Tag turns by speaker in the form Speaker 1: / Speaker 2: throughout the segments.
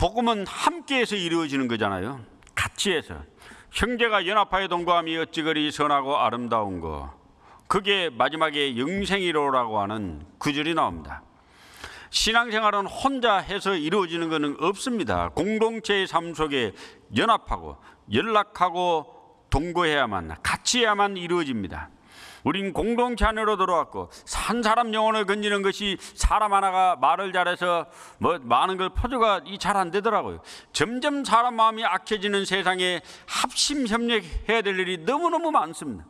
Speaker 1: 복음은 함께해서 이루어지는 거잖아요. 같이 해서. 형제가 연합하여 동거함이 어찌 그리 선하고 아름다운 거. 그게 마지막에 영생이로라고 하는 구절이 나옵니다. 신앙생활은 혼자 해서 이루어지는 것은 없습니다. 공동체의 삶 속에 연합하고 연락하고 동거해야만, 같이 해야만 이루어집니다. 우린 공동체 안으로 들어왔고, 한 사람 영혼을 건지는 것이 사람 하나가 말을 잘해서 많은 걸 퍼줘가 잘 안 되더라고요. 점점 사람 마음이 악해지는 세상에 합심 협력해야 될 일이 너무너무 많습니다.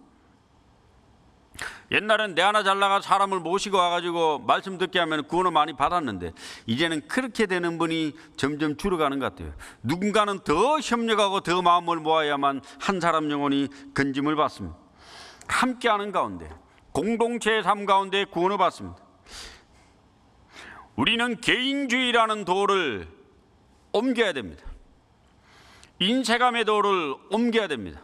Speaker 1: 옛날엔 내 하나 잘 나가 사람을 모시고 와가지고 말씀 듣게 하면 구원을 많이 받았는데, 이제는 그렇게 되는 분이 점점 줄어가는 것 같아요. 누군가는 더 협력하고 더 마음을 모아야만 한 사람 영혼이 건짐을 받습니다. 함께하는 가운데, 공동체의 삶 가운데 구원을 받습니다. 우리는 개인주의라는 도를 옮겨야 됩니다. 인색함의 도를 옮겨야 됩니다.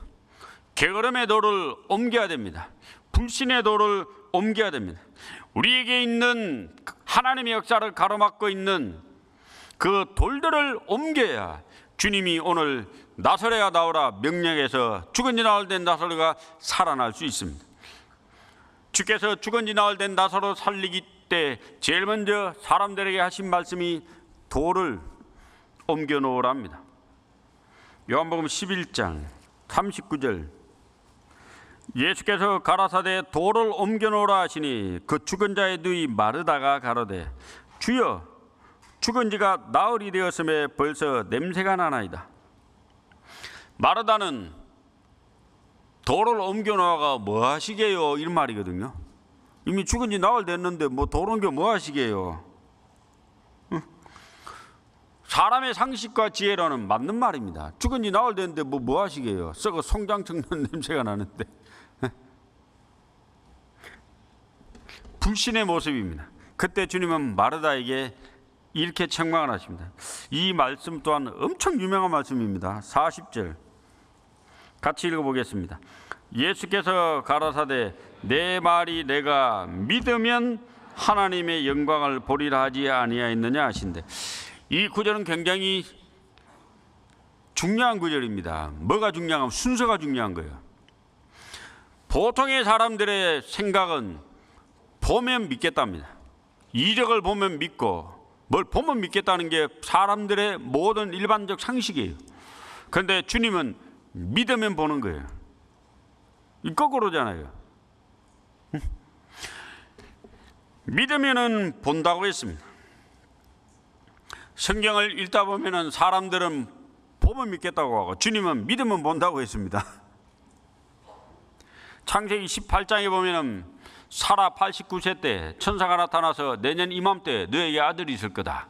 Speaker 1: 게으름의 도를 옮겨야 됩니다. 불신의 도를 옮겨야 됩니다. 우리에게 있는 하나님의 역사를 가로막고 있는 그 돌들을 옮겨야 주님이 오늘 나사로야 나오라 명령해서 죽은 지 나흘 된 나사로가 살아날 수 있습니다. 주께서 죽은 지 나흘 된 나사로 살리기 때 제일 먼저 사람들에게 하신 말씀이 돌을 옮겨 놓으랍니다. 요한복음 11장 39절, 예수께서 가라사대 돌을 옮겨 놓으라 하시니 그 죽은 자의 누이 마르다가 가로되 주여, 죽은 지가 나흘이 되었음에 벌써 냄새가 나나이다. 마르다는 돌을 옮겨 놓아가 뭐 하시게요? 이런 말이거든요. 이미 죽은 지 나흘 됐는데 돌 옮겨 뭐 하시게요? 사람의 상식과 지혜로는 맞는 말입니다. 죽은 지 나흘 됐는데 뭐 하시게요? 썩어 송장 썩는 냄새가 나는데. 불신의 모습입니다. 그때 주님은 마르다에게 이렇게 책망을 하십니다. 이 말씀 또한 엄청 유명한 말씀입니다. 40절 같이 읽어보겠습니다. 예수께서 가라사대 내 말이 내가 믿으면 하나님의 영광을 보리라 하지 아니하였느냐 하신대. 이 구절은 굉장히 중요한 구절입니다. 뭐가 중요하면 순서가 중요한 거예요. 보통의 사람들의 생각은 보면 믿겠답니다. 이적을 보면 믿고 뭘 보면 믿겠다는 게 사람들의 모든 일반적 상식이에요. 그런데 주님은 믿으면 보는 거예요. 이 거꾸로잖아요. 믿으면은 본다고 했습니다. 성경을 읽다 보면은 사람들은 보면 믿겠다고 하고 주님은 믿으면 본다고 했습니다. 창세기 18장에 보면은 사라 89세 때 천사가 나타나서 내년 이맘때 너에게 아들이 있을 거다.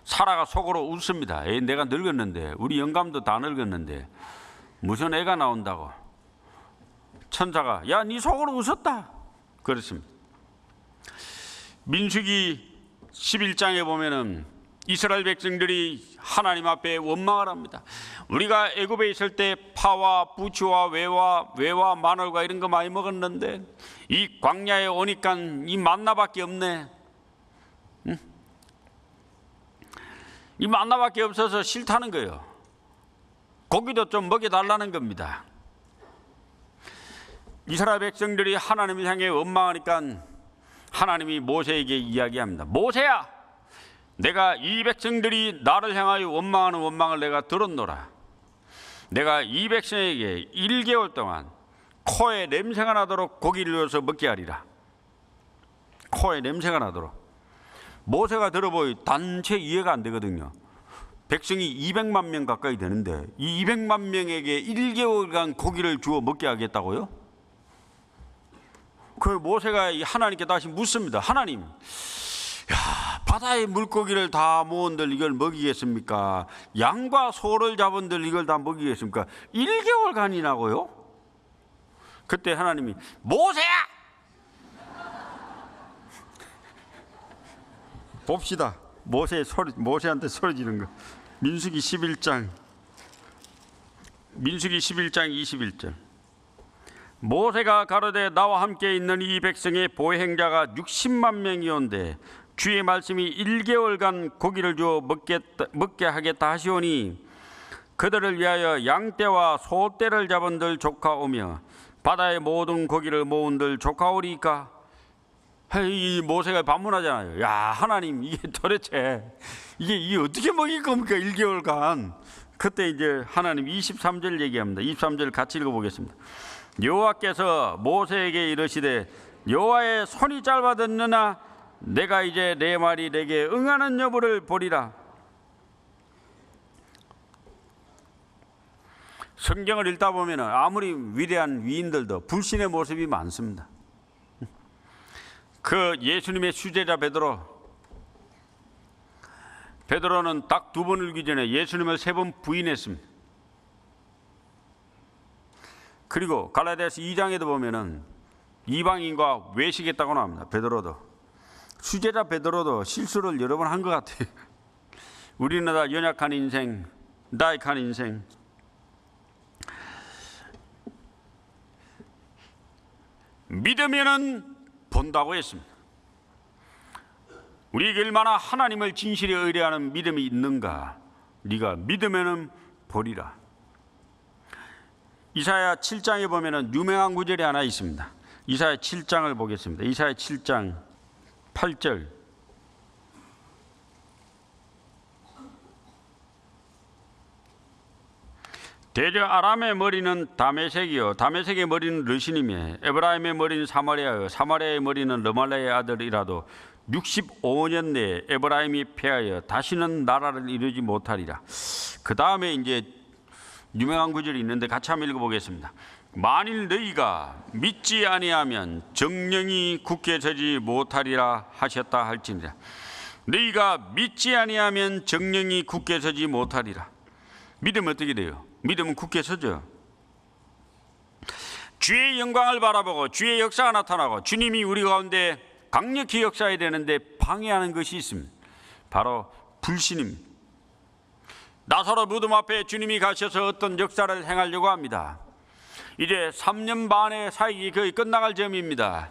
Speaker 1: 사라가 속으로 웃습니다. 에이, 내가 늙었는데, 우리 영감도 다 늙었는데 무슨 애가 나온다고. 천사가 야, 네 속으로 웃었다 그랬습니다. 민수기 11장에 보면은 이스라엘 백성들이 하나님 앞에 원망을 합니다. 우리가 애굽에 있을 때 파와 부추와 외와 마늘과 이런 거 많이 먹었는데 이 광야에 오니까 이 만나밖에 없네. 응? 이 만나밖에 없어서 싫다는 거예요. 고기도 좀 먹여달라는 겁니다. 이스라엘 백성들이 하나님을 향해 원망하니까 하나님이 모세에게 이야기합니다. 모세야, 내가 이 백성들이 나를 향하여 원망하는 원망을 내가 들었노라. 내가 이 백성에게 1개월 동안 코에 냄새가 나도록 고기를 넣어서 먹게 하리라. 코에 냄새가 나도록. 모세가 들어보니 단체 이해가 안 되거든요. 백성이 200만 명 가까이 되는데 이 200만 명에게 1개월간 고기를 주어 먹게 하겠다고요? 그 모세가 하나님께 다시 묻습니다. 하나님, 야, 바다의 물고기를 다 모은들 이걸 먹이겠습니까? 양과 소를 잡은들 이걸 다 먹이겠습니까? 1개월간이라고요? 그때 하나님이 모세야! 봅시다. 모세한테 소리 지른 거. 민수기 11장 21절. 모세가 가로되 나와 함께 있는 이 백성의 보행자가 60만 명이온데 주의 말씀이 1개월간 고기를 주어 먹게 하겠다 하시오니 그들을 위하여 양떼와 소떼를 잡은들 조카오며 바다의 모든 고기를 모은들 조카오리까. 이 모세가 반문하잖아요. 야, 하나님, 이게 도대체 이게 어떻게 먹일 겁니까? 1개월간. 그때 이제 하나님 23절 얘기합니다. 23절 같이 읽어보겠습니다. 여호와께서 모세에게 이르시되 여호와의 손이 짧아졌느냐 내가 이제 내 말이 내게 응하는 여부를 보리라. 성경을 읽다 보면 아무리 위대한 위인들도 불신의 모습이 많습니다. 그 예수님의 수제자 베드로는 딱 2번 울기 전에 예수님을 3번 부인했습니다. 그리고 갈라디아서 2장에도 보면은 이방인과 외식했다고 나옵니다. 베드로도 수제자 베드로도 실수를 여러 번 한 것 같아요. 우리는 다 연약한 인생, 나약한 인생. 믿으면은 본다고 했습니다. 우리에게 얼마나 하나님을 진실에 의뢰하는 믿음이 있는가. 네가 믿으면은 보리라. 이사야 7장에 보면은 유명한 구절이 하나 있습니다. 이사야 7장을 보겠습니다. 이사야 7장 8절. 대저 아람의 머리는 다메섹이요 다메섹의 머리는 르신이며 에브라임의 머리는 사마리아요 사마리아의 머리는 르말라의 아들이라도 65년 내에 에브라임이 패하여 다시는 나라를 이루지 못하리라. 그 다음에 이제 유명한 구절이 있는데 같이 한번 읽어보겠습니다. 만일 너희가 믿지 아니하면 정령이 굳게 서지 못하리라 하셨다 할지니라. 너희가 믿지 아니하면 정령이 굳게 서지 못하리라. 믿으면 어떻게 돼요? 믿으면 굳게 서죠. 주의 영광을 바라보고 주의 역사가 나타나고 주님이 우리 가운데 강력히 역사해야 되는데 방해하는 것이 있습니다. 바로 불신입니다. 나사로 무덤 앞에 주님이 가셔서 어떤 역사를 행하려고 합니다. 이제 3년 반의 사역이 거의 끝나갈 점입니다.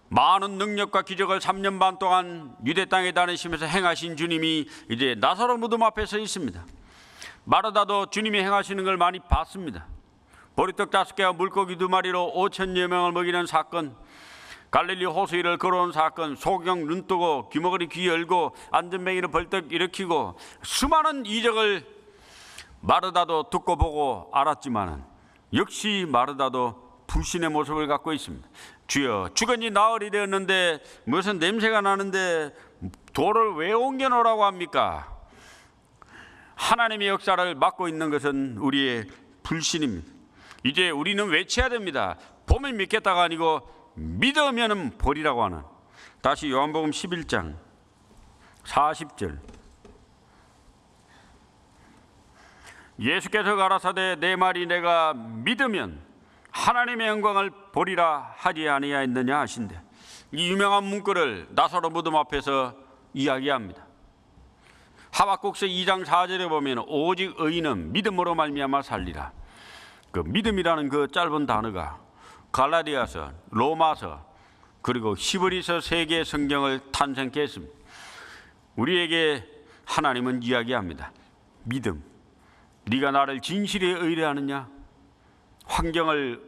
Speaker 1: 많은 능력과 기적을 3년 반 동안 유대 땅에 다니시면서 행하신 주님이 이제 나사로 무덤 앞에 서 있습니다. 마르다도 주님이 행하시는 걸 많이 봤습니다. 보리떡 5개와 물고기 2마리로 5,000여 명을 먹이는 사건, 갈릴리 호수 위를 걸어온 사건, 소경 눈 뜨고 귀머거리 귀 열고 안전뱅이를 벌떡 일으키고 수많은 이적을 마르다도 듣고 보고 알았지만 역시 마르다도 불신의 모습을 갖고 있습니다. 주여, 죽은 지 나흘이 되었는데 무슨 냄새가 나는데 돌을 왜 옮겨놓으라고 합니까? 하나님의 역사를 막고 있는 것은 우리의 불신입니다. 이제 우리는 외쳐야 됩니다. 보면 믿겠다가 아니고 믿으면 보리라고 하는. 다시 요한복음 11장 40절. 예수께서 가라사대 내 말이 내가 믿으면 하나님의 영광을 보리라 하지 아니하였느냐 하신대. 이 유명한 문구를 나사로 무덤 앞에서 이야기합니다. 하박국서 2장 4절에 보면 오직 의인은 믿음으로 말미암아 살리라. 그 믿음이라는 그 짧은 단어가 갈라디아서, 로마서, 그리고 히브리서 3개의 성경을 탄생케 했습니다. 우리에게 하나님은 이야기합니다. 믿음. 네가 나를 진실에 의뢰하느냐? 환경을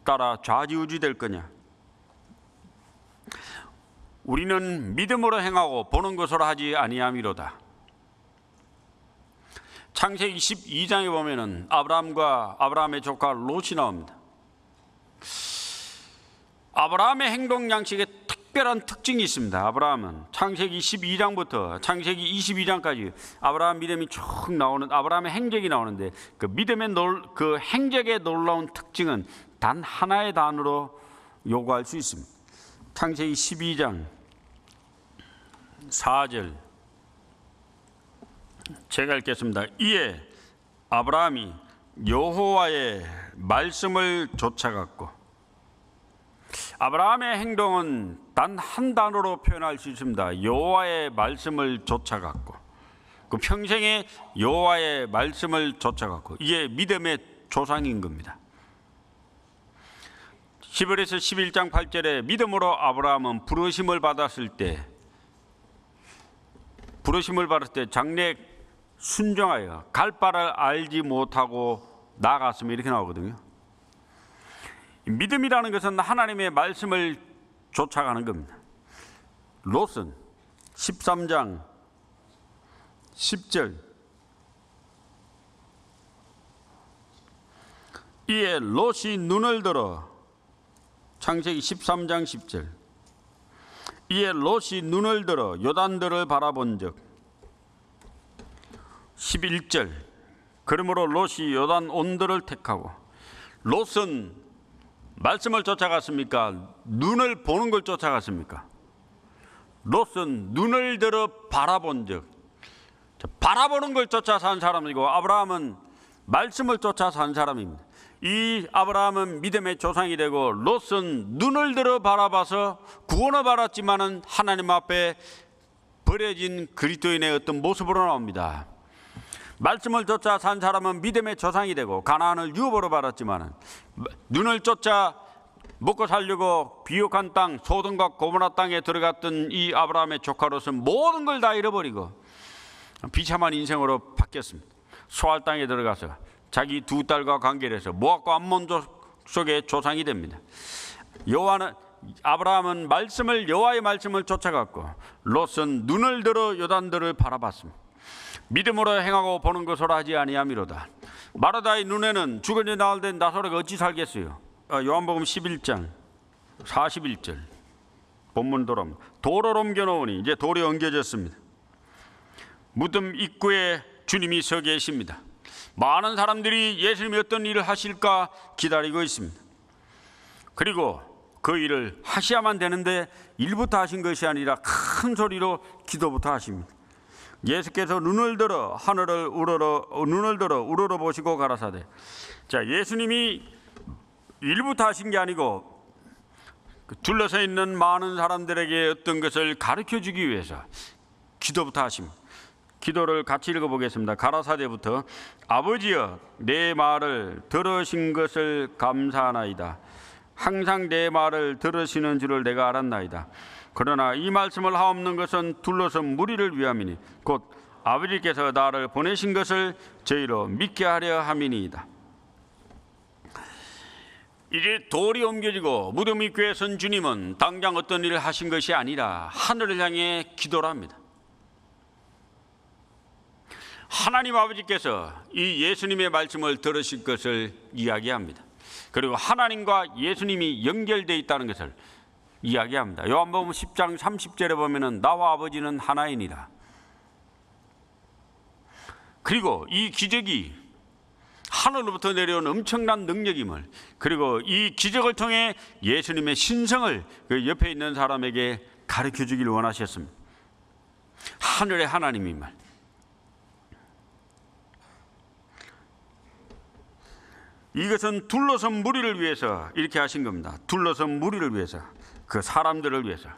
Speaker 1: 따라 좌지우지될 거냐? 우리는 믿음으로 행하고 보는 것으로 하지 아니함이로다. 창세기 12장에 보면은 아브라함과 아브라함의 조카 롯이 나옵니다. 아브라함의 행동 양식에 특별한 특징이 있습니다. 아브라함은 창세기 12장부터 창세기 22장까지 아브라함 믿음이 쭉 나오는 아브라함의 행적이 나오는데 그 믿음의 그 행적의 놀라운 특징은 단 하나의 단어로 요구할 수 있습니다. 창세기 12장 4절 제가 읽겠습니다. 이에 아브라함이 여호와의 말씀을 좇아갔고, 아브라함의 행동은 단 한 단어로 표현할 수 있습니다. 여호와의 말씀을 좇아갔고, 그 평생에 여호와의 말씀을 좇아갔고, 이게 믿음의 조상인 겁니다. 히브리서 11장 8절에 믿음으로 아브라함은 부르심을 받았을 때 장래 순종하여 갈 바를 알지 못하고 나아갔으며 이렇게 나오거든요. 믿음이라는 것은 하나님의 말씀을 쫓아가는 겁니다. 롯은 13장 10절 이에 롯이 눈을 들어 창세기 13장 10절 이에 롯이 눈을 들어 요단들을 바라본즉 11절 그러므로 롯이 요단 온들을 택하고 롯은 말씀을 쫓아갔습니까? 눈을 보는 걸 쫓아갔습니까? 롯은 눈을 들어 바라본즉 바라보는 걸 쫓아 산 사람이고 아브라함은 말씀을 쫓아 산 사람입니다. 이 아브라함은 믿음의 조상이 되고 롯은 눈을 들어 바라봐서 구원을 받았지만은 하나님 앞에 버려진 그리스도인의 어떤 모습으로 나옵니다. 말씀을 쫓아 산 사람은 믿음의 조상이 되고 가나안을 유업으로 받았지만은 눈을 쫓아 먹고 살려고 비옥한 땅 소돔과 고모라 땅에 들어갔던 이 아브라함의 조카 롯은 모든 걸 다 잃어버리고 비참한 인생으로 바뀌었습니다. 소알 땅에 들어가서 자기 두 딸과 관계를 해서 모압과 암몬족 속의 조상이 됩니다. 아브라함은 여호와의 말씀을 쫓아갔고 롯은 눈을 들어 요단들을 바라봤습니다. 믿음으로 행하고 보는 것으로 하지 아니함이로다. 마르다의 눈에는 죽은 지 나흘 된 나사로가 어찌 살겠어요? 요한복음 11장 41절 본문 돌아옵니다. 돌을 옮겨놓으니 이제 돌이 옮겨졌습니다. 무덤 입구에 주님이 서 계십니다. 많은 사람들이 예수님이 어떤 일을 하실까 기다리고 있습니다. 그리고 그 일을 하셔야만 되는데 일부터 하신 것이 아니라 큰 소리로 기도부터 하십니다. 예수께서 눈을 들어 우러러 보시고 가라사대. 자, 예수님이 일부터 하신 게 아니고 둘러서 있는 많은 사람들에게 어떤 것을 가르쳐 주기 위해서 기도부터 하십니다. 기도를 같이 읽어보겠습니다. 가라사대부터 아버지여 내 말을 들으신 것을 감사하나이다. 항상 내 말을 들으시는 줄을 내가 알았나이다. 그러나 이 말씀을 하옵는 것은 둘러선 무리를 위함이니 곧 아버지께서 나를 보내신 것을 저희로 믿게 하려 함이니이다. 이제 돌이 옮겨지고 무덤 입구에 선 주님은 당장 어떤 일을 하신 것이 아니라 하늘을 향해 기도를 합니다. 하나님 아버지께서 이 예수님의 말씀을 들으실 것을 이야기합니다. 그리고 하나님과 예수님이 연결되어 있다는 것을 이야기합니다. 요한복음 10장 30절에 보면은 나와 아버지는 하나이니라. 그리고 이 기적이 하늘로부터 내려온 엄청난 능력임을, 그리고 이 기적을 통해 예수님의 신성을 그 옆에 있는 사람에게 가르쳐 주길 원하셨습니다. 하늘의 하나님임을. 이것은 둘러선 무리를 위해서 이렇게 하신 겁니다. 둘러선 무리를 위해서, 그 사람들을 위해서.